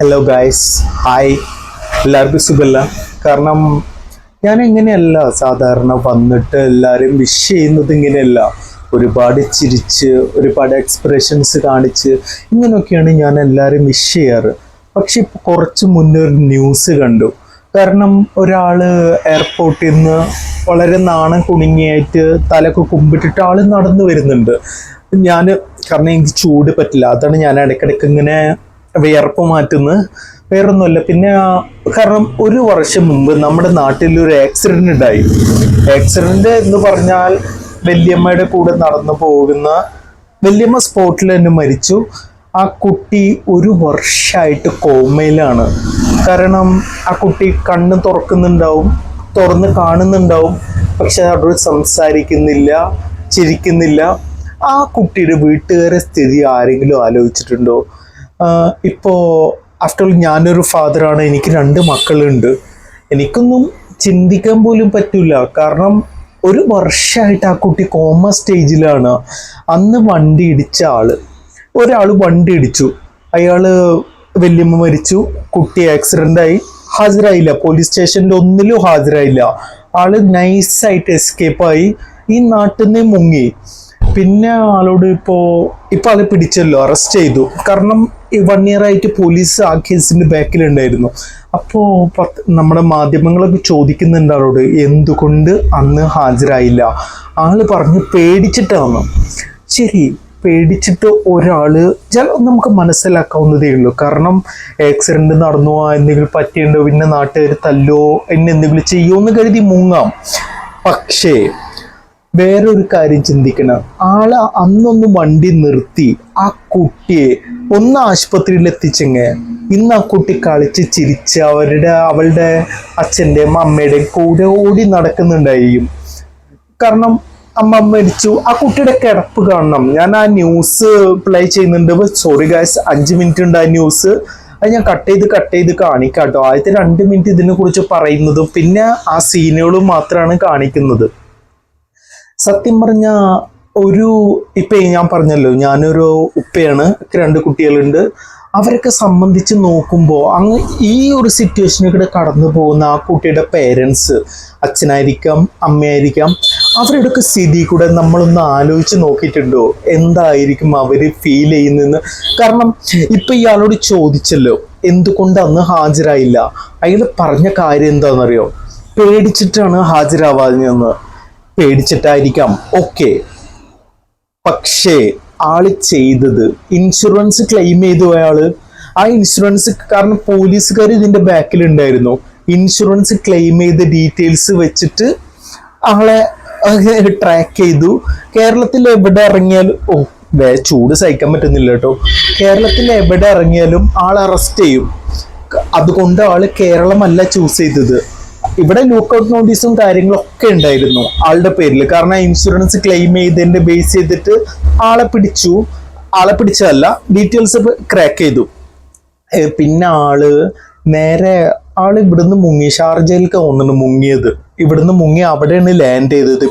Hello guys, hi. എല്ലാവർക്കും സുഖമല്ല. കാരണം ഞാൻ ഇങ്ങനെയല്ല സാധാരണ വന്നിട്ട് എല്ലാവരും വിഷ് ചെയ്യുന്നത്. ഇങ്ങനെയല്ല, ഒരുപാട് ചിരിച്ച് ഒരുപാട് എക്സ്പ്രഷൻസ് കാണിച്ച് ഇങ്ങനെയൊക്കെയാണ് ഞാൻ എല്ലാവരും വിഷ് ചെയ്യാറ്. പക്ഷെ ഇപ്പോൾ കുറച്ച് മുന്നേ ഒരു ന്യൂസ് കണ്ടു. കാരണം ഒരാൾ എയർപോർട്ടിൽ നിന്ന് വളരെ നാണം കുണുങ്ങിയായിട്ട് തലക്ക് കുമ്പിട്ടിട്ട് ആൾ നടന്നു വരുന്നുണ്ട്. കാരണം എനിക്ക് ചൂട് പറ്റില്ല, അതാണ് ഞാൻ ഇടയ്ക്കിടയ്ക്ക് ഇങ്ങനെ വിയർപ്പ് മാറ്റുന്നത്. വേറൊന്നുമല്ല. പിന്നെ കാരണം ഒരു വർഷം മുമ്പ് നമ്മുടെ നാട്ടിൽ ഒരു ആക്സിഡന്റ് ഉണ്ടായി. ആക്സിഡന്റ് എന്ന് പറഞ്ഞാൽ വല്യമ്മയുടെ കൂടെ നടന്നു പോകുന്ന വല്യമ്മ സ്പോട്ടിൽ തന്നെ മരിച്ചു. ആ കുട്ടി ഒരു വർഷമായിട്ട് കോമയിലാണ്. കാരണം ആ കുട്ടി കണ്ണ് തുറന്ന് കാണുന്നുണ്ടാവും, പക്ഷെ അവരോട് സംസാരിക്കുന്നില്ല, ചിരിക്കുന്നില്ല. ആ കുട്ടിയുടെ വീട്ടുകാരെ സ്ഥിതി ആരെങ്കിലും ആലോചിച്ചിട്ടുണ്ടോ? ഇപ്പോൾ ആഫ്റ്റർ ഓൾ ഞാനൊരു ഫാദറാണ്, എനിക്ക് 2 മക്കളുണ്ട്. എനിക്കൊന്നും ചിന്തിക്കാൻ പോലും പറ്റില്ല. കാരണം ഒരു വർഷമായിട്ട് ആ കുട്ടി കോമ സ്റ്റേജിലാണ്. അന്ന് വണ്ടി ഇടിച്ച ഒരാൾ വണ്ടി ഇടിച്ചു, വല്യമ്മ മരിച്ചു, കുട്ടി ആക്സിഡൻ്റായി, ഹാജരായില്ല, പോലീസ് സ്റ്റേഷനിൽ ഒന്നിലും ഹാജരായില്ല. ആള് നൈസായിട്ട് എസ്കേപ്പായി, ഈ നാട്ടിൽ നിന്ന് മുങ്ങി. പിന്നെ ആളോട് ഇപ്പോൾ ആളെ പിടിച്ചല്ലോ, അറസ്റ്റ് ചെയ്തു. കാരണം 1 year ആയിട്ട് പോലീസ് ആ കേസിന്റെ ബാക്കിലുണ്ടായിരുന്നു. അപ്പോൾ നമ്മുടെ മാധ്യമങ്ങളൊക്കെ ചോദിക്കുന്നുണ്ട് ആളോട്, എന്തുകൊണ്ട് അന്ന് ഹാജരായില്ല? ആള് പറഞ്ഞു പേടിച്ചിട്ടാണ്. ശരി, പേടിച്ചിട്ട് ഒരാള് നമുക്ക് മനസ്സിലാക്കാവുന്നതേ ഉള്ളൂ. കാരണം ആക്സിഡന്റ് നടന്നു, എന്തെങ്കിലും പറ്റിയുണ്ടോ, പിന്നെ നാട്ടുകാർ തല്ലോ, എന്നെ എന്തെങ്കിലും ചെയ്യുമോ കരുതി മുങ്ങാം. പക്ഷേ വേറൊരു കാര്യം ചിന്തിക്കണം. അന്നൊന്ന് വണ്ടി നിർത്തി ആ കുട്ടിയെ ഒന്ന് ആശുപത്രിയിൽ എത്തിച്ചെങ്ങ, ഇന്ന് ആ കുട്ടി കളിച്ച് ചിരിച്ച് അവളുടെ അച്ഛൻ്റെയും അമ്മയുടെയും കൂടെ ഓടി നടക്കുന്നുണ്ടായിരിക്കും. കാരണം അമ്മ മരിച്ചു. ആ കുട്ടിയുടെ കിടപ്പ് കാണണം. ഞാൻ ആ ന്യൂസ് പ്ലേ ചെയ്യുന്നുണ്ട്. സോറി ഗായ്സ്, 5 മിനിറ്റ് ഉണ്ട് ആ ന്യൂസ്. അത് ഞാൻ കട്ട് ചെയ്ത് കാണിക്കാം കേട്ടോ. ആദ്യത്തെ 2 മിനിറ്റ് ഇതിനെ കുറിച്ച് പറയുന്നതും പിന്നെ ആ സീനുകളും മാത്രമാണ് കാണിക്കുന്നത്. സത്യം പറഞ്ഞ ഇപ്പൊ ഞാൻ പറഞ്ഞല്ലോ, ഞാനൊരു ഉപ്പയാണ്, 2 കുട്ടികളുണ്ട്. അവരൊക്കെ സംബന്ധിച്ച് നോക്കുമ്പോൾ ഈ ഒരു സിറ്റുവേഷനിലൂടെ കടന്നു പോകുന്ന ആ കുട്ടിയുടെ പേരൻസ്, അച്ഛനായിരിക്കാം, അമ്മയായിരിക്കാം, അവരുടെയൊക്കെ സ്ഥിതി കൂടെ നമ്മളൊന്ന് ആലോചിച്ച് നോക്കിയിട്ടുണ്ടോ? എന്തായിരിക്കും അവർ ഫീൽ ചെയ്യുന്നതെന്ന്. കാരണം ഇപ്പൊ ഇയാളോട് ചോദിച്ചല്ലോ എന്തുകൊണ്ട് അന്ന് ഹാജരായില്ല. അയാൾ പറഞ്ഞ കാര്യം എന്താണെന്നറിയോ? പേടിച്ചിട്ടാണ് ഹാജരാവാഞ്ഞെന്ന്. പേടിച്ചിട്ടായിരിക്കാം, ഓക്കെ. പക്ഷേ ആള് ചെയ്തത് ഇൻഷുറൻസ് ക്ലെയിം ചെയ്തു. ആ ഇൻഷുറൻസ്, കാരണം പോലീസുകാർ ഇതിന്റെ ബാക്കിലുണ്ടായിരുന്നു. ഇൻഷുറൻസ് ക്ലെയിം ചെയ്ത ഡീറ്റെയിൽസ് വെച്ചിട്ട് ആളെ ട്രാക്ക് ചെയ്തു. കേരളത്തിൽ എവിടെ ഇറങ്ങിയാലും ചൂട് സഹിക്കാൻ പറ്റുന്നില്ല കേട്ടോ. കേരളത്തിൽ എവിടെ ഇറങ്ങിയാലും ആളെ അറസ്റ്റ് ചെയ്യും. അതുകൊണ്ട് ആള് കേരളമല്ല ചൂസ് ചെയ്തത്. ഇവിടെ ലുക്കൗട്ട് നോട്ടീസും കാര്യങ്ങളൊക്കെ ഉണ്ടായിരുന്നു ആളുടെ പേരിൽ. കാരണം ഇൻഷുറൻസ് ക്ലെയിം ചെയ്തതിന്റെ ബേസ് ചെയ്തിട്ട് ആളെ പിടിച്ചതല്ല, ഡീറ്റെയിൽസ് ക്രാക്ക് ചെയ്തു. പിന്നെ ആള് ഇവിടുന്ന് മുങ്ങി, ഷാർജയിലേക്ക് തോന്നുന്നു മുങ്ങിയത്. ഇവിടുന്ന് മുങ്ങി അവിടെയാണ് ലാൻഡ് ചെയ്തത്.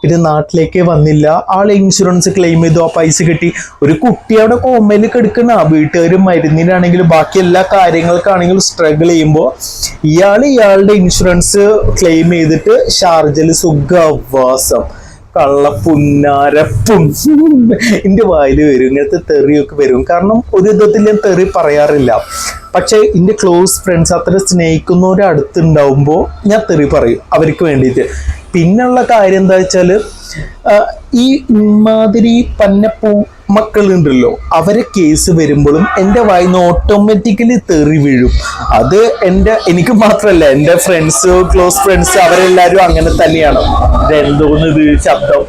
പിന്നെ നാട്ടിലേക്ക് വന്നില്ല. ആള് ഇൻഷുറൻസ് ക്ലെയിം ചെയ്തു, ആ പൈസ കിട്ടി. ഒരു കുട്ടി അവിടെ കോമയിൽ കിടക്കുന്ന, വീട്ടുകാർ മരുന്നിനാണെങ്കിലും ബാക്കി എല്ലാ കാര്യങ്ങൾക്കാണെങ്കിലും സ്ട്രഗിൾ ചെയ്യുമ്പോൾ ഇയാളുടെ ഇൻഷുറൻസ് ക്ലെയിം ചെയ്തിട്ട് ഷാർജയിൽ സുഖവാസം. കള്ളപ്പുന്നാരപ്പും എൻ്റെ വായിൽ വരും, ഇങ്ങനത്തെ തെറിയൊക്കെ വരും. കാരണം ഒരു വിധത്തിൽ ഞാൻ തെറി പറയാറില്ല, പക്ഷെ എൻ്റെ ക്ലോസ് ഫ്രണ്ട്സ് അത്ര സ്നേഹിക്കുന്നവരെ അടുത്തുണ്ടാവുമ്പോൾ ഞാൻ തെറി പറയും അവർക്ക് വേണ്ടിയിട്ട്. പിന്നുള്ള കാര്യം എന്താ വെച്ചാൽ, ഈ ഇമാതിരി പന്നപ്പൂ മക്കളുണ്ടല്ലോ, അവരെ കേസ് വരുമ്പോഴും എൻ്റെ വായിന്ന് ഓട്ടോമാറ്റിക്കലി തെറി വീഴും. അത് എനിക്ക് മാത്രമല്ല, എൻ്റെ ക്ലോസ് ഫ്രണ്ട്സ് അവരെല്ലാവരും അങ്ങനെ തന്നെയാണ്. ഇതെന്തോന്നത് ശബ്ദം,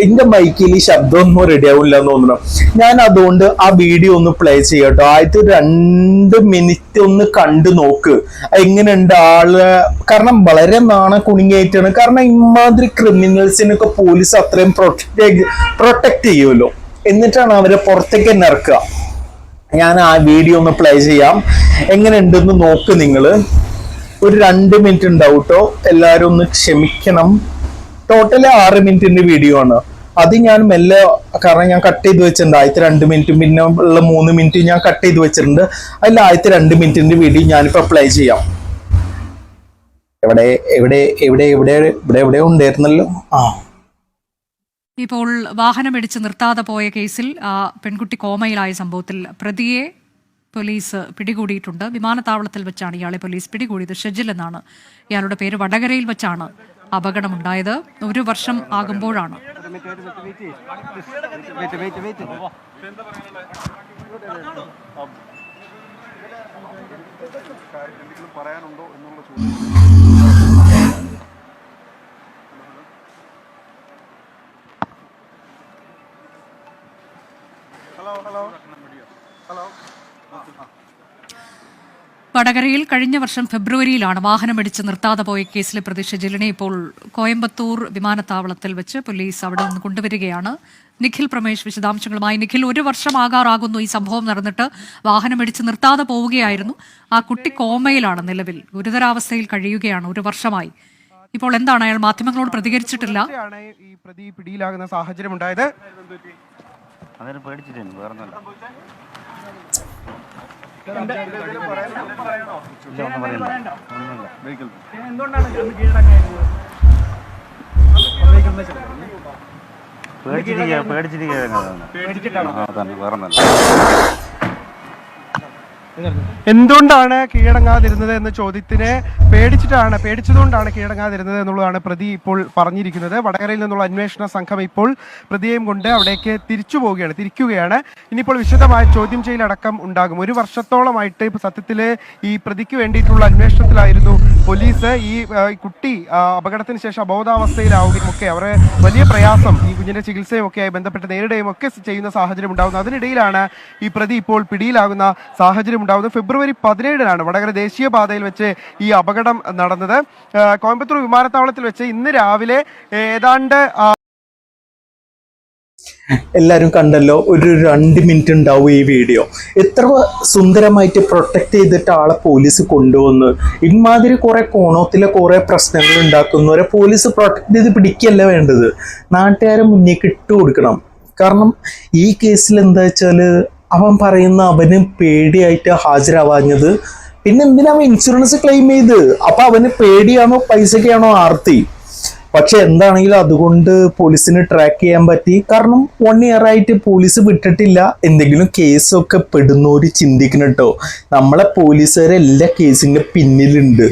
എന്റെ മൈക്കിൽ ഈ ശബ്ദമൊന്നും റെഡി ആവില്ല എന്ന് തോന്നണം. ഞാൻ അതുകൊണ്ട് ആ വീഡിയോ ഒന്ന് പ്ലേ ചെയ്യട്ടോ. ആദ്യത്തെ 2 മിനിറ്റ് ഒന്ന് കണ്ടു നോക്ക് എങ്ങനെയുണ്ട് കാരണം വളരെ കുണുങ്ങിയായിട്ടാണ്. കാരണം ഇമാതിരി ക്രിമിനൽസിനൊക്കെ പോലീസ് അത്രയും പ്രൊട്ടക്ട് ചെയ്യുമല്ലോ, എന്നിട്ടാണ് അവരെ പുറത്തേക്ക് തന്നെ ഇറക്കുക. ഞാൻ ആ വീഡിയോ ഒന്ന് പ്ലേ ചെയ്യാം, എങ്ങനെയുണ്ടെന്ന് നോക്ക് നിങ്ങള്. ഒരു 2 മിനിറ്റ് ഉണ്ടാവും കേട്ടോ, എല്ലാവരും ഒന്ന് ക്ഷമിക്കണം. ടോട്ടല് 6 മിനിറ്റിന്റെ വീഡിയോ ആണ്. അത് ഞാൻ മെല്ലെ, കാരണം ഞാൻ കട്ട് ചെയ്ത് വെച്ചിട്ടുണ്ട്. ആദ്യത്തെ 2 മിനിറ്റും പിന്നെ ഉള്ള 3 മിനിറ്റ് ഞാൻ കട്ട് ചെയ്ത് വെച്ചിട്ടുണ്ട്. അതിൽ ആദ്യത്തെ 2 മിനിറ്റിന്റെ വീഡിയോ ഞാനിപ്പോ പ്ലേ ചെയ്യാം. എവിടെ എവിടെ എവിടെ എവിടെ ഇവിടെ എവിടെ ഉണ്ടായിരുന്നല്ലോ. ഇപ്പോൾ വാഹനമിടിച്ച് നിർത്താതെ പോയ കേസിൽ പെൺകുട്ടി കോമയിലായ സംഭവത്തിൽ പ്രതിയെ പോലീസ് പിടികൂടിയിട്ടുണ്ട്. വിമാനത്താവളത്തിൽ വെച്ചാണ് ഇയാളെ പോലീസ് പിടികൂടിയത്. ഷെജിൽ എന്നാണ് ഇയാളുടെ പേര്. വടകരയിൽ വെച്ചാണ് അപകടമുണ്ടായത്. 1 വർഷം ആകുമ്പോഴാണ്. വടകരയിൽ കഴിഞ്ഞ വർഷം ഫെബ്രുവരിയിലാണ് വാഹനമിടിച്ച് നിർത്താതെ പോയ കേസിലെ പ്രതി ഷെജിലിനെ ഇപ്പോൾ കോയമ്പത്തൂർ വിമാനത്താവളത്തിൽ വെച്ച് പോലീസ് അവിടെ നിന്ന് കൊണ്ടുവരികയാണ്. നിഖിൽ പ്രമേഷ് വിശദാംശങ്ങളുമായി. നിഖിൽ, 1 വർഷം ആകാറാകുന്നു ഈ സംഭവം നടന്നിട്ട്. വാഹനമിടിച്ച് നിർത്താതെ പോവുകയായിരുന്നു. ആ കുട്ടി കോമയിലാണ് നിലവിൽ, ഗുരുതരാവസ്ഥയിൽ കഴിയുകയാണ്. 1 വർഷമായി. ഇപ്പോൾ എന്താണ്, അയാൾ മാധ്യമങ്ങളോട് പ്രതികരിച്ചിട്ടില്ല. ഈ പ്രതി പിടിയിലാകുന്ന സാഹചര്യം ഉണ്ടായത് എന്തുകൊണ്ടാണ് കീഴടങ്ങാതിരുന്നത് എന്ന ചോദ്യത്തിന് പേടിച്ചതുകൊണ്ടാണ് കീഴടങ്ങാതിരുന്നത് എന്നുള്ളതാണ് പ്രതി ഇപ്പോൾ പറഞ്ഞിരിക്കുന്നത്. വടകരയിൽ നിന്നുള്ള അന്വേഷണ സംഘം ഇപ്പോൾ പ്രതിയെയും കൊണ്ട് അവിടേക്ക് തിരിക്കുകയാണ്. ഇനിയിപ്പോൾ വിശദമായ ചോദ്യം ചെയ്യലടക്കം ഉണ്ടാകും. 1 വർഷത്തോളമായിട്ട് സത്യത്തിൽ ഈ പ്രതിക്ക് വേണ്ടിയിട്ടുള്ള അന്വേഷണത്തിലായിരുന്നു പോലീസ്. ഈ കുട്ടി അപകടത്തിന് ശേഷം അബോധാവസ്ഥയിലാവുകയും ഒക്കെ അവരെ വലിയ പ്രയാസം ഈ കുഞ്ഞിന്റെ ചികിത്സയും ഒക്കെയായി ബന്ധപ്പെട്ട് നേരിടുകയും ഒക്കെ ചെയ്യുന്ന സാഹചര്യം ഉണ്ടാകുന്നത്. അതിനിടയിലാണ് ഈ പ്രതി ഇപ്പോൾ പിടിയിലാകുന്ന സാഹചര്യം ഉണ്ടാകുന്നത്. ഫെബ്രുവരി 17-നാണ് വടകര ദേശീയപാതയിൽ വെച്ച് ഈ അപകടം നടന്നത്. കോയമ്പത്തൂർ വിമാനത്താവളത്തിൽ വെച്ച് ഇന്ന് രാവിലെ ഏതാണ്ട് എല്ലാവരും കണ്ടല്ലോ. ഒരു 2 മിനിറ്റ് ഉണ്ടാവും ഈ വീഡിയോ. എത്ര സുന്ദരമായിട്ട് പ്രൊട്ടക്ട് ചെയ്തിട്ട് ആളെ പോലീസ് കൊണ്ടുവന്ന്. ഇമാതിരി കുറെ കോണത്തിലെ കുറെ പ്രശ്നങ്ങൾ ഉണ്ടാക്കുന്നവരെ പോലീസ് പ്രൊട്ടക്ട് ചെയ്ത് പിടിക്കല്ല വേണ്ടത്, നാട്ടുകാരെ മുന്നേക്ക് ഇട്ട് കൊടുക്കണം. കാരണം ഈ കേസിൽ എന്താ വെച്ചാൽ അവൻ പറയുന്ന അവന് പേടിയായിട്ട് ഹാജരാവാഞ്ഞത്. പിന്നെ എന്തിനാ അവൻ ഇൻഷുറൻസ് ക്ലെയിം ചെയ്ത്? അപ്പൊ അവന് പേടിയാണോ പൈസക്കാണോ ആർത്തി? പക്ഷെ എന്താണെങ്കിലും അതുകൊണ്ട് പോലീസിന് ട്രാക്ക് ചെയ്യാൻ പറ്റി. കാരണം 1 ഇയർ ആയിട്ട് പോലീസ് വിട്ടിട്ടില്ല. എന്തെങ്കിലും കേസൊക്കെ പെടുന്നവര് ചിന്തിക്കണം കേട്ടോ. നമ്മളെ പോലീസുകാരെ എല്ലാ കേസിന്റെ പിന്നിലുണ്ട്.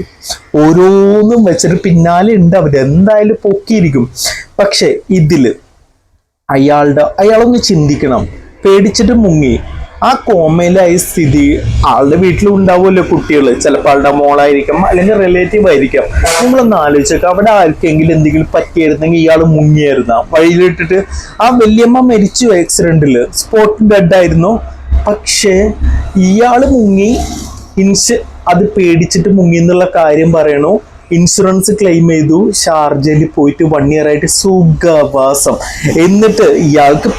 ഓരോന്നും വെച്ചിട്ട് പിന്നാലെ ഉണ്ട്. അവരെന്തായാലും പൊക്കിയിരിക്കും. പക്ഷെ ഇതില് അയാളൊന്ന് ചിന്തിക്കണം. പേടിച്ചിട്ട് മുങ്ങി. ആ കോമയിലായ സ്ഥിതി ആളുടെ വീട്ടിലും ഉണ്ടാവുമല്ലോ കുട്ടികൾ. ചിലപ്പോൾ ആളുടെ മോളായിരിക്കാം, അല്ലെങ്കിൽ റിലേറ്റീവ് ആയിരിക്കാം. നിങ്ങളൊന്ന് ആലോചിച്ചേക്കാം, അവിടെ ആർക്കെങ്കിലും എന്തെങ്കിലും പറ്റിയായിരുന്നെങ്കിൽ ഇയാൾ മുങ്ങിയായിരുന്ന വഴിയിലിട്ടിട്ട്. ആ വല്യമ്മ മരിച്ചു ആക്സിഡന്റില്, സ്പോട്ട് ഡെഡ് ആയിരുന്നു. പക്ഷേ ഇയാള് മുങ്ങി. അത് പേടിച്ചിട്ട് മുങ്ങി എന്നുള്ള കാര്യം പറയണു. ഇൻഷുറൻസ് ക്ലെയിം ചെയ്തു. ഷാർജയിൽ പോയിട്ട് 1 ഇയർ ആയിട്ട് സുഖവാസം. എന്നിട്ട് ഇയാൾക്ക്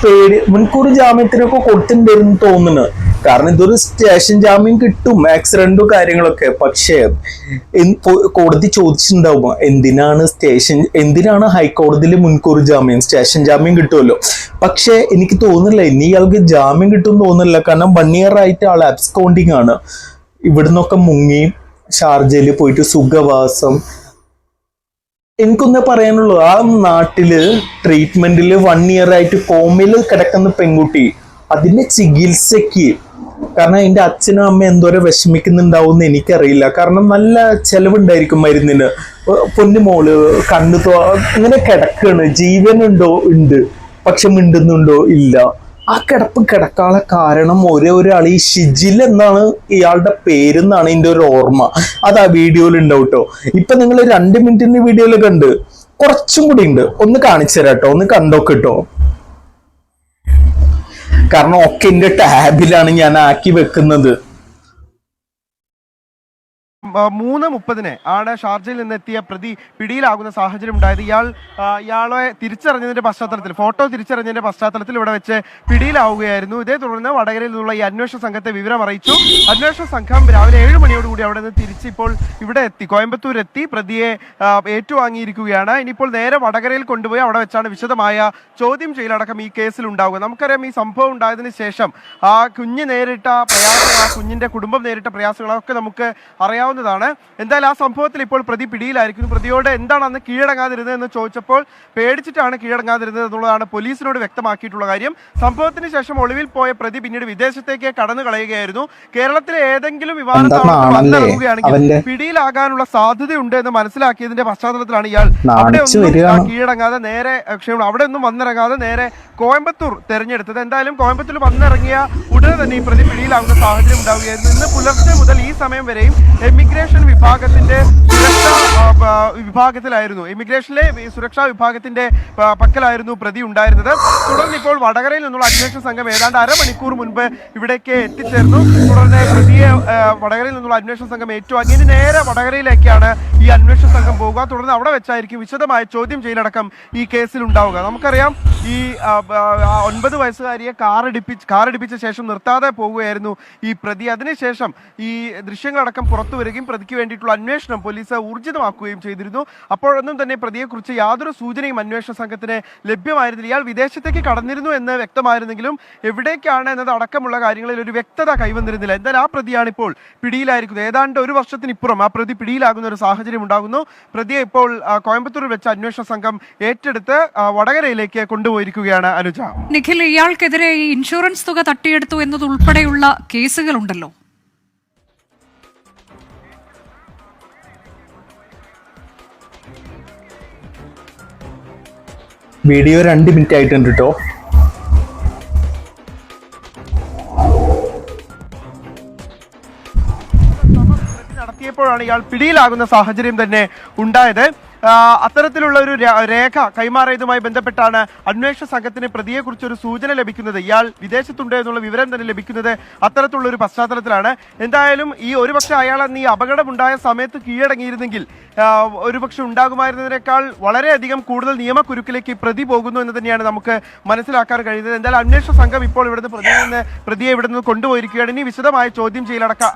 മുൻകൂർ ജാമ്യത്തിനൊക്കെ കൊടുത്തിട്ടുണ്ടായിരുന്നു തോന്നുന്നു. കാരണം ഇതൊരു സ്റ്റേഷൻ ജാമ്യം കിട്ടും, ആക്സിഡന്റും കാര്യങ്ങളൊക്കെ. പക്ഷേ കോടതി ചോദിച്ചിട്ടുണ്ടാവും, എന്തിനാണ് ഹൈക്കോടതിയിൽ മുൻകൂർ ജാമ്യം? സ്റ്റേഷൻ ജാമ്യം കിട്ടുമല്ലോ. പക്ഷെ എനിക്ക് തോന്നുന്നില്ല ഇനി ഇയാൾക്ക് ജാമ്യം കിട്ടും തോന്നുന്നില്ല. കാരണം 1 ഇയർ ആയിട്ട് ആൾ അബ്സ്കോണ്ടിങ് ആണ്. ഇവിടുന്നൊക്കെ മുങ്ങി ഷാർജയിൽ പോയിട്ട് സുഖവാസം. എനിക്കൊന്നേ പറയാനുള്ളൂ, ആ നാട്ടില് ട്രീറ്റ്മെന്റില് 1 ഇയർ ആയിട്ട് കോമയിൽ കിടക്കുന്ന പെൺകുട്ടി അതിന്റെ ചികിത്സക്ക്, കാരണം അതിന്റെ അച്ഛനും അമ്മ എന്തോരം വിഷമിക്കുന്നുണ്ടാവും എനിക്കറിയില്ല. കാരണം നല്ല ചെലവുണ്ടായിരിക്കും മരുന്നിന്. പൊന്നുമോള് കണ്ണു ഇങ്ങനെ കിടക്കാണ്. ജീവനുണ്ടോ? ഉണ്ട്. പക്ഷെ മിണ്ടുന്നുണ്ടോ? ഇല്ല. ആ കിടക്കാനുള്ള കാരണം ഒരാൾ, ഈ ഷിജിൽ എന്നാണ് ഇയാളുടെ പേരെന്നാണ് എൻ്റെ ഒരു ഓർമ്മ. അത് ആ വീഡിയോയിൽ ഉണ്ടാവും കേട്ടോ. ഇപ്പൊ നിങ്ങൾ 2 മിനിറ്റിന്റെ വീഡിയോയിൽ കണ്ട്, കുറച്ചും കൂടി ഉണ്ട്. ഒന്ന് കാണിച്ചു തരാം കേട്ടോ, ഒന്ന് കണ്ടോക്ക് കേട്ടോ. കാരണം ഒക്കെ എന്റെ ടാബിലാണ് ഞാൻ ആക്കി വെക്കുന്നത്. 3:30 ആണ് ഷാർജയിൽ നിന്നെത്തിയ പ്രതി പിടിയിലാകുന്ന സാഹചര്യം ഉണ്ടായത്. ഇയാളെ തിരിച്ചറിഞ്ഞതിന്റെ പശ്ചാത്തലത്തിൽ, ഫോട്ടോ തിരിച്ചറിഞ്ഞതിന്റെ പശ്ചാത്തലത്തിൽ ഇവിടെ വെച്ച് പിടിയിലാവുകയായിരുന്നു. ഇതേ തുടർന്ന് വടകരയിൽ നിന്നുള്ള ഈ അന്വേഷണ സംഘത്തെ വിവരം അറിയിച്ചു. അന്വേഷണ സംഘം രാവിലെ 7 മണിയോടുകൂടി അവിടെ നിന്ന് തിരിച്ചിപ്പോൾ ഇവിടെ എത്തി, കോയമ്പത്തൂർ എത്തി പ്രതിയെ ഏറ്റുവാങ്ങിയിരിക്കുകയാണ്. ഇനിയിപ്പോൾ നേരെ വടകരയിൽ കൊണ്ടുപോയി അവിടെ വെച്ചാണ് വിശദമായ ചോദ്യം ചെയ്യലടക്കം ഈ കേസിൽ ഉണ്ടാവുക. നമുക്കറിയാം, ഈ സംഭവം ഉണ്ടായതിനു ശേഷം ആ കുഞ്ഞ് നേരിട്ട പ്രയാസങ്ങൾ, ആ കുഞ്ഞിന്റെ കുടുംബം നേരിട്ട പ്രയാസങ്ങളൊക്കെ നമുക്ക് അറിയാവുന്നതാണ്. എന്തായാലും ആ സംഭവത്തിൽ ഇപ്പോൾ പ്രതി പിടിയിലായിരിക്കുന്നു. പ്രതിയോട് എന്താണ് അന്ന് കീഴടങ്ങാതിരുന്നത് എന്ന് ചോദിച്ചപ്പോൾ പേടിച്ചിട്ടാണ് കീഴടങ്ങാതിരുന്നത് എന്നുള്ളതാണ് പോലീസിനോട് വ്യക്തമാക്കിയിട്ടുള്ള കാര്യം. സംഭവത്തിന് ശേഷം ഒളിവിൽ പോയ പ്രതി പിന്നീട് വിദേശത്തേക്ക് കടന്നു കളയുകയായിരുന്നു. കേരളത്തിലെ ഏതെങ്കിലും വിമാനത്താവളത്തിൽ വന്നിറങ്ങുകയാണെങ്കിൽ പിടിയിലാകാനുള്ള സാധ്യതയുണ്ട് എന്ന് മനസ്സിലാക്കിയതിന്റെ പശ്ചാത്തലത്തിലാണ് ഇയാൾ അവിടെ ഒന്നും കീഴടങ്ങാതെ നേരെ അവിടെ ഒന്നും വന്നിറങ്ങാതെ നേരെ കോയമ്പത്തൂർ തെരഞ്ഞെടുത്തത്. എന്തായാലും കോയമ്പത്തൂർ വന്നിറങ്ങിയ ഉടനെ തന്നെ ഈ പ്രതി പിടിയിലാകുന്ന സാഹചര്യം ഉണ്ടാവുകയായിരുന്നു. ഇന്ന് പുലർച്ചെ മുതൽ ഈ സമയം വരെയും എമിഗ്രേഷൻ വിഭാഗത്തിന്റെ ഇമിഗ്രേഷനിലെ സുരക്ഷാ വിഭാഗത്തിന്റെ പക്കലായിരുന്നു പ്രതി ഉണ്ടായിരുന്നത്. തുടർന്ന് ഇപ്പോൾ വടകരയിൽ നിന്നുള്ള അന്വേഷണ സംഘം ഏതാണ്ട് അരമണിക്കൂർ മുൻപ് ഇവിടേക്ക് എത്തിച്ചേർന്നു. തുടർന്ന് പ്രതിയെ വടകരയിൽ നിന്നുള്ള അന്വേഷണ സംഘം ഏറ്റുവാങ്ങി. ഇനി നേരെ വടകരയിലേക്കാണ് ഈ അന്വേഷണ സംഘം പോകുക. തുടർന്ന് അവിടെ വെച്ചായിരിക്കും വിശദമായ ചോദ്യം ചെയ്യലടക്കം ഈ കേസിൽ ഉണ്ടാവുക. നമുക്കറിയാം, ഈ 9 വയസ്സുകാരിയെ കാറിടിപ്പിച്ച ശേഷം നിർത്താതെ പോവുകയായിരുന്നു ഈ പ്രതി. അതിനുശേഷം ഈ ദൃശ്യങ്ങളടക്കം പുറത്തു വരികയും പ്രതിക്ക് വേണ്ടിയിട്ടുള്ള അന്വേഷണം പോലീസ് ഊർജിതമാക്കുകയും ചെയ്തിരുന്നു. അപ്പോഴൊന്നും തന്നെ പ്രതിയെക്കുറിച്ച് യാതൊരു സൂചനയും അന്വേഷണ സംഘത്തിന് ലഭ്യമായിരുന്നില്ല. ഇയാൾ വിദേശത്തേക്ക് കടന്നിരുന്നു എന്ന് വ്യക്തമായിരുന്നെങ്കിലും എവിടേക്കാണ് എന്നത് അടക്കമുള്ള കാര്യങ്ങളിൽ ഒരു വ്യക്തത കൈവന്നിരുന്നില്ല. എന്തായാലും ആ പ്രതിയാണ് ഇപ്പോൾ പിടിയിലായിരിക്കുന്നത്. ഏതാണ്ട് 1 വർഷത്തിനിപ്പുറം ആ പ്രതി പിടിയിലാകുന്ന ഒരു സാഹചര്യം ഉണ്ടാകുന്നു. പ്രതിയെ ഇപ്പോൾ കോയമ്പത്തൂരിൽ വെച്ച അന്വേഷണ സംഘം ഏറ്റെടുത്ത് വടകരയിലേക്ക് കൊണ്ടുപോയിരിക്കുകയാണ്. അനുജ, നിഖിൽ, ഇയാൾക്കെതിരെ ഈ ഇൻഷുറൻസ് തുക തട്ടിയെടുത്തു എന്നതുൾപ്പെടെയുള്ള കേസുകളുണ്ടല്ലോ. വീഡിയോ 2 മിനിറ്റ് ആയിട്ടുണ്ട് കേട്ടോ. നടത്തിയപ്പോഴാണ് ഇയാൾ പിടിയിലാകുന്ന സാഹചര്യം തന്നെ ഉണ്ടായത്. അത്തരത്തിലുള്ള ഒരു രേഖ കൈമാറിയതുമായി ബന്ധപ്പെട്ടാണ് അന്വേഷണ സംഘത്തിന് പ്രതിയെക്കുറിച്ച് ഒരു സൂചന ലഭിക്കുന്നത്. ഇയാൾ വിദേശത്തുണ്ട് എന്നുള്ള വിവരം തന്നെ ലഭിക്കുന്നത് അത്തരത്തിലുള്ള ഒരു പശ്ചാത്തലത്തിലാണ്. എന്തായാലും ഈ ഒരുപക്ഷെ അയാൾ അന്ന് ഈ അപകടമുണ്ടായ സമയത്ത് കീഴടങ്ങിയിരുന്നെങ്കിൽ ഒരുപക്ഷെ ഉണ്ടാകുമായിരുന്നതിനേക്കാൾ വളരെയധികം കൂടുതൽ നിയമക്കുരുക്കിലേക്ക് പ്രതി പോകുന്നു എന്ന് തന്നെയാണ് നമുക്ക് മനസ്സിലാക്കാൻ കഴിയുന്നത്. എന്തായാലും അന്വേഷണ സംഘം ഇപ്പോൾ പ്രതിയെ ഇവിടുന്ന് കൊണ്ടുപോയിരിക്കുകയാണ്. ഇനി വിശദമായ ചോദ്യം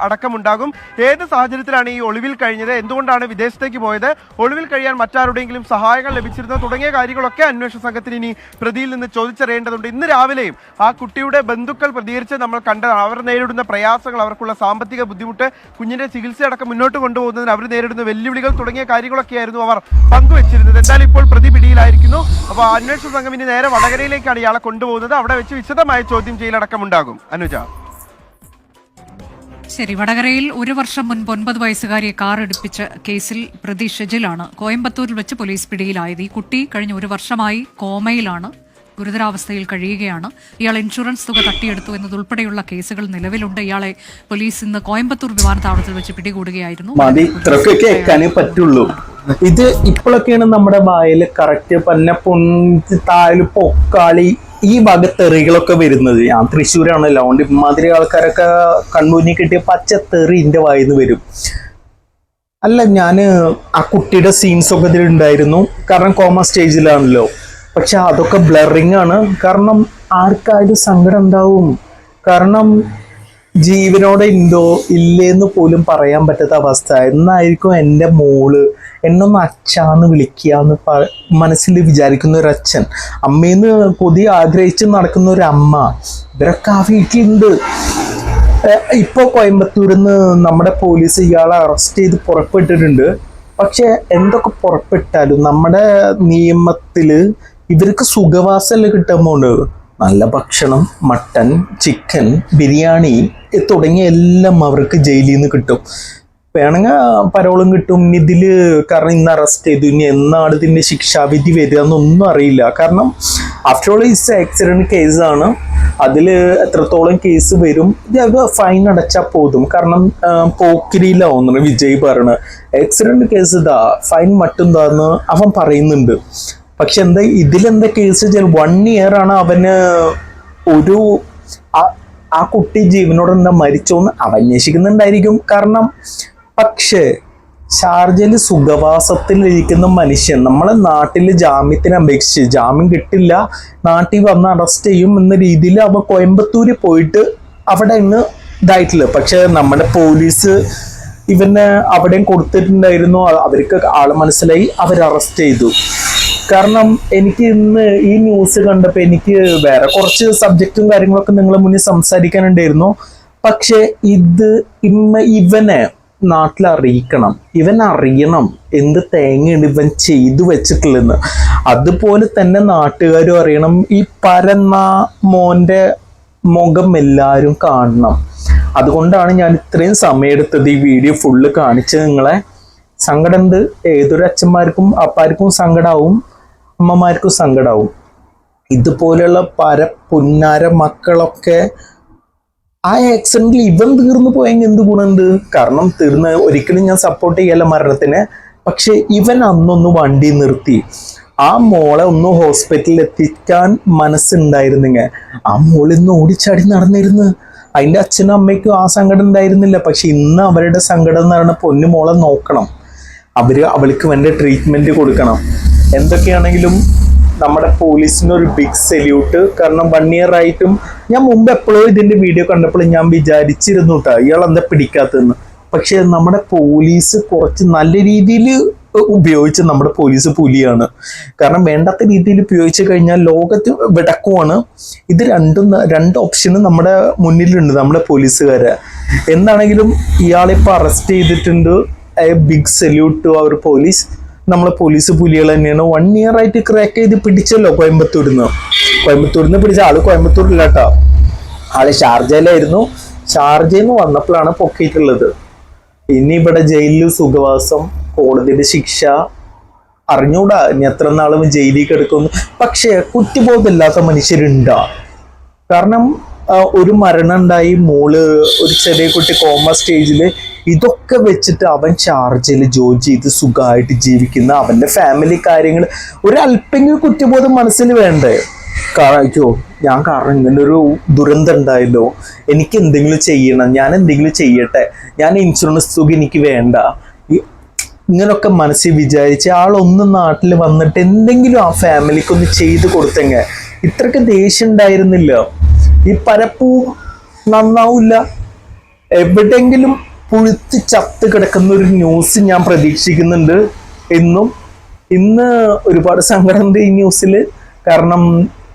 അടക്കമുണ്ടാകും. ഏത് സാഹചര്യത്തിലാണ് ഈ ഒളിവിൽ കഴിഞ്ഞത്, എന്തുകൊണ്ടാണ് വിദേശത്തേക്ക് പോയത്, ഒളിവിൽ കഴിയാൻ മറ്റാരുടെയെങ്കിലും സഹായങ്ങൾ ലഭിച്ചിരുന്നത് തുടങ്ങിയ കാര്യങ്ങളൊക്കെ അന്വേഷണ സംഘത്തിന് ഇനി പ്രതിയിൽ നിന്ന് ചോദിച്ചറിയേണ്ടതുണ്ട്. ഇന്ന് രാവിലെയും ആ കുട്ടിയുടെ ബന്ധുക്കൾ പ്രതികരിച്ച് നമ്മൾ കണ്ടതാണ്. അവർ നേരിടുന്ന പ്രയാസങ്ങൾ, അവർക്കുള്ള സാമ്പത്തിക ബുദ്ധിമുട്ട്, കുഞ്ഞിന്റെ ചികിത്സയടക്കം മുന്നോട്ട് കൊണ്ടുപോകുന്നതിന് അവർ നേരിടുന്ന വെല്ലുവിളികൾ തുടങ്ങിയ കാര്യങ്ങളൊക്കെയായിരുന്നു അവർ പങ്കുവച്ചിരുന്നത്. എന്തായാലും ഇപ്പോൾ പ്രതി പിടിയിലായിരിക്കുന്നു. അപ്പോൾ അന്വേഷണ സംഘം ഇനി നേരെ വടകരയിലേക്കാണ് ഇയാളെ കൊണ്ടുപോകുന്നത്. അവിടെ വെച്ച് വിശദമായ ചോദ്യം ചെയ്യലടക്കമുണ്ടാകും. അനുജ, ശരി. വടകരയിൽ 1 വർഷം മുൻപ് 9 വയസ്സുകാരിയെ കാർ ഇടിപ്പിച്ച കേസിൽ പ്രതി ഷെജിലാണ് കോയമ്പത്തൂരിൽ വെച്ച് പോലീസ് പിടിയിലായത്. ഈ കുട്ടി കഴിഞ്ഞ 1 വർഷമായി കോമയിലാണ്, ഗുരുതരാവസ്ഥയിൽ കഴിയുകയാണ്. ഇയാൾ ഇൻഷുറൻസ് തുക തട്ടിയെടുത്തു എന്നതുൾപ്പെടെയുള്ള കേസുകൾ നിലവിലുണ്ട്. ഇയാളെ പോലീസ് ഇന്ന് കോയമ്പത്തൂർ വിമാനത്താവളത്തിൽ വെച്ച് പിടികൂടുകയായിരുന്നു. പറ്റുള്ളൂ. ഇത് ഇപ്പോഴൊക്കെയാണ് നമ്മുടെ വായിൽ കറക്റ്റ് പന്നപ്പൊന്തായാലും പൊക്കാളി ഈ വകത്തെറികളൊക്കെ വരുന്നത്. ഞാൻ തൃശ്ശൂരാണല്ലോ, അതുകൊണ്ട് ഇമാതിരി ആൾക്കാരൊക്കെ കൺമുന്നിൽ കിട്ടിയ പച്ചത്തെറി എൻ്റെ വായിന്ന് വരും. അല്ല, ഞാൻ ആ കുട്ടിയുടെ സീൻസൊക്കെ ഇതിലുണ്ടായിരുന്നു. കാരണം കോമ സ്റ്റേജിലാണല്ലോ. പക്ഷെ അതൊക്കെ ബ്ലറിങ് ആണ്. കാരണം ആർക്കായാലും സങ്കടം ഉണ്ടാവും. കാരണം ജീവനോടെ ഉണ്ടോ ഇല്ലേന്ന് പോലും പറയാൻ പറ്റാത്ത അവസ്ഥ. എന്നായിരിക്കും എൻ്റെ മോള് എന്നൊന്ന് അച്ഛാന്ന് വിളിക്കാന്ന് മനസ്സിൽ വിചാരിക്കുന്ന ഒരു അച്ഛൻ, അമ്മേന്ന് കൊതി ആഗ്രഹിച്ച് നടക്കുന്ന ഒരു അമ്മ, ഇവരൊക്കെ ആ വീട്ടിലുണ്ട്. ഇപ്പോൾ കോയമ്പത്തൂരിൽ നിന്ന് നമ്മുടെ പോലീസ് ഇയാളെ അറസ്റ്റ് ചെയ്ത് പുറപ്പെട്ടിട്ടുണ്ട്. പക്ഷെ എന്തൊക്കെ പുറപ്പെട്ടാലും നമ്മുടെ നിയമത്തിൽ ഇവർക്ക് സുഖവാസമല്ലേ കിട്ടാൻ പോകുന്നത്. നല്ല ഭക്ഷണം, മട്ടൻ, ചിക്കൻ, ബിരിയാണി തുടങ്ങിയ എല്ലാം അവർക്ക് ജയിലിൽ നിന്ന് കിട്ടും. വേണമെങ്കിൽ പരോളും കിട്ടും. ഇതിൽ കാരണം ഇന്ന് അറസ്റ്റ് ചെയ്തു, ഇനി എന്നാണ് ഇതിൻ്റെ ശിക്ഷാവിധി വരിക എന്നൊന്നും അറിയില്ല. കാരണം ആഫ്റ്റർ ഓൾ ഇറ്റ്സ് ആക്സിഡൻറ്റ് കേസാണ്. അതിൽ എത്രത്തോളം കേസ് വരും, ഇത് ഫൈൻ അടച്ചാൽ പോതും. കാരണം പോക്കിരിയിലാവുന്നു വിജയ് പറയണ ആക്സിഡൻറ്റ് കേസ് ഇതാ, ഫൈൻ മറ്റുന്താന്ന് അവൻ പറയുന്നുണ്ട്. പക്ഷെ എന്താ ഇതിലെന്താ കേസ് വെച്ചാൽ 1 year ആണ് അവന് ഒരു ആ കുട്ടി ജീവനോടെ എന്താ മരിച്ചോന്ന് അവൻ അന്വേഷിക്കുന്നുണ്ടായിരിക്കും. കാരണം പക്ഷേ ഷാർജയിൽ സുഖവാസത്തിലിരിക്കുന്ന മനുഷ്യൻ നമ്മളെ നാട്ടിൽ ജാമ്യത്തിന് അപേക്ഷിച്ച് ജാമ്യം കിട്ടില്ല, നാട്ടിൽ വന്ന് അറസ്റ്റ് ചെയ്യും എന്ന രീതിയിൽ അവ കോയമ്പത്തൂര് പോയിട്ട് അവിടെ ഇന്ന് ഇതായിട്ടില്ല. പക്ഷെ നമ്മുടെ പോലീസ് ഇവനെ അവിടെയും കൊടുത്തിട്ടുണ്ടായിരുന്നു. അവർക്ക് ആള് മനസ്സിലായി, അവർ അറസ്റ്റ് ചെയ്തു. കാരണം എനിക്ക് ഇന്ന് ഈ ന്യൂസ് കണ്ടപ്പോൾ എനിക്ക് വേറെ കുറച്ച് സബ്ജക്റ്റും കാര്യങ്ങളൊക്കെ നിങ്ങളെ മുന്നിൽ സംസാരിക്കാനുണ്ടായിരുന്നു. പക്ഷെ ഇവനെ നാട്ടിൽ അറിയിക്കണം, ഇവൻ അറിയണം എന്ത് തേങ്ങയാണ് ഇവൻ ചെയ്തു വെച്ചിട്ടുള്ളതെന്ന്. അതുപോലെ തന്നെ നാട്ടുകാരും അറിയണം, ഈ പരന്ന മോന്റെ മുഖം എല്ലാവരും കാണണം. അതുകൊണ്ടാണ് ഞാൻ ഇത്രയും സമയമെടുത്തത് ഈ വീഡിയോ ഫുള്ള് കാണിച്ച് നിങ്ങളെ. സങ്കടമുണ്ട്, ഏതൊരു അച്ഛന്മാർക്കും അപ്പാർക്കും സങ്കടാവും, അമ്മമാർക്കും സങ്കടാവും. ഇതുപോലെയുള്ള പുന്നാര മക്കളൊക്കെ ആ ആക്സിഡന്റിൽ ഇവൻ തീർന്നു പോയെങ്കിൽ എന്ത് ഗുണമുണ്ട്? കാരണം ഒരിക്കലും ഞാൻ സപ്പോർട്ട് ചെയ്യല്ല മരണത്തിന്. പക്ഷെ ഇവൻ അന്നൊന്ന് വണ്ടി നിർത്തി ആ മോളെ ഒന്ന് ഹോസ്പിറ്റലിൽ എത്തിക്കാൻ മനസ്സുണ്ടായിരുന്നെങ്കിൽ ആ മോളിന്ന് ഓടിച്ചാടി നടന്നിരുന്നു. അതിൻ്റെ അച്ഛനും അമ്മയ്ക്കും ആ സങ്കടം ഉണ്ടായിരുന്നില്ല. പക്ഷെ ഇന്ന് അവരുടെ സങ്കടം എന്ന് പറയുന്ന പൊന്നു മോളെ നോക്കണം, അവൾക്ക് വേണ്ട ട്രീറ്റ്മെന്റ് കൊടുക്കണം. എന്തൊക്കെയാണെങ്കിലും നമ്മുടെ പോലീസിന് ഒരു ബിഗ് സല്യൂട്ട്. കാരണം 1 year ആയിട്ടും ഞാൻ മുമ്പ് എപ്പോഴോ ഇതിന്റെ വീഡിയോ കണ്ടപ്പോൾ ഞാൻ വിചാരിച്ചിരുന്നു കേട്ടോ ഇയാൾ എന്താ പിടിക്കാത്തതെന്ന്. പക്ഷെ നമ്മുടെ പോലീസ് കുറച്ച് നല്ല രീതിയിൽ ഉപയോഗിച്ച് നമ്മുടെ പോലീസ് പുലിയാണ്. കാരണം വേണ്ടാത്ത രീതിയിൽ ഉപയോഗിച്ച് കഴിഞ്ഞാൽ ലോകത്ത് വിടക്കുവാണ്. ഇത് രണ്ട് ഓപ്ഷനും നമ്മുടെ മുന്നിലുണ്ട് നമ്മുടെ പോലീസുകാരെ. എന്താണെങ്കിലും ഇയാളിപ്പോൾ അറസ്റ്റ് ചെയ്തിട്ടുണ്ട്. Big salute to our police. നമ്മളെ പോലീസ് പുലികൾ തന്നെയാണ്. 1 year ആയിട്ട് ക്രാക്ക് ചെയ്ത് പിടിച്ചല്ലോ കോയമ്പത്തൂരിന്ന് പിടിച്ച ആള് കോയമ്പത്തൂരില്ല കേട്ടോ, ആള് ഷാർജയിലായിരുന്നു. ഷാർജയിൽ നിന്ന് വന്നപ്പോഴാണ് പൊക്കിയിട്ടുള്ളത്. ഇനി ഇവിടെ ജയിലിൽ സുഖവാസം, കോടതിയുടെ ശിക്ഷ അറിഞ്ഞൂടാ ഇനി എത്ര നാളും ജയിലിൽ കിടക്കുന്നു. പക്ഷെ കുറ്റബോധമില്ലാത്ത മനുഷ്യരുണ്ടാ. കാരണം ഒരു മരണം ഉണ്ടായി, ഒരു ചെറിയ കുട്ടി കോമ സ്റ്റേജില്. ഇതൊക്കെ വെച്ചിട്ട് അവൻ ഷാർജയിൽ ജോലി ചെയ്ത് സുഖമായിട്ട് ജീവിക്കുന്ന അവന്റെ ഫാമിലി കാര്യങ്ങൾ ഒരല്പെങ്കിലും കുറ്റബോധം മനസ്സിൽ വേണ്ടേ? കാരണം ഇങ്ങനെ ഒരു ദുരന്തം ഉണ്ടായല്ലോ, എനിക്ക് എന്തെങ്കിലും ചെയ്യണം, ഞാൻ എന്തെങ്കിലും ചെയ്യട്ടെ, ഞാൻ ഇൻഷുറൻസ് തുക എനിക്ക് വേണ്ട, ഇങ്ങനൊക്കെ മനസ്സിൽ വിചാരിച്ച് ആളൊന്ന് നാട്ടിൽ വന്നിട്ട് എന്തെങ്കിലും ആ ഫാമിലിക്ക് ഒന്ന് ചെയ്തു കൊടുത്തെങ്കിൽ ഇത്രക്ക് ദേഷ്യം ഉണ്ടായിരുന്നില്ല. ഈ പരപ്പവും നന്നാവില്ല. എവിടെയെങ്കിലും പുഴുത്ത് ചത്ത് കിടക്കുന്ന ഒരു ന്യൂസ് ഞാൻ പ്രതീക്ഷിക്കുന്നുണ്ട് ഇന്ന് ഒരുപാട് സങ്കടമുണ്ട് ഈ ന്യൂസിൽ. കാരണം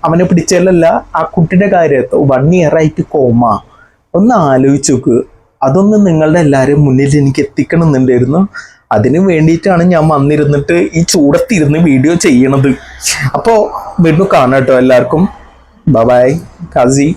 അവനെ പിടിച്ചാലല്ല, ആ കുട്ടിയുടെ കാര്യം 1 year ആയിട്ട് കോമ. ഒന്ന് ആലോചിച്ച് നോക്ക്. അതൊന്ന് നിങ്ങളുടെ എല്ലാവരും മുന്നിൽ എനിക്ക് എത്തിക്കണമെന്നുണ്ടായിരുന്നു. അതിന് വേണ്ടിയിട്ടാണ് ഞാൻ വന്നിരുന്നിട്ട് ഈ ചൂടത്തിരുന്ന് വീഡിയോ ചെയ്യണത്. അപ്പോൾ വീണ്ടും കാണാം കേട്ടോ എല്ലാവർക്കും. ബൈ കാസി.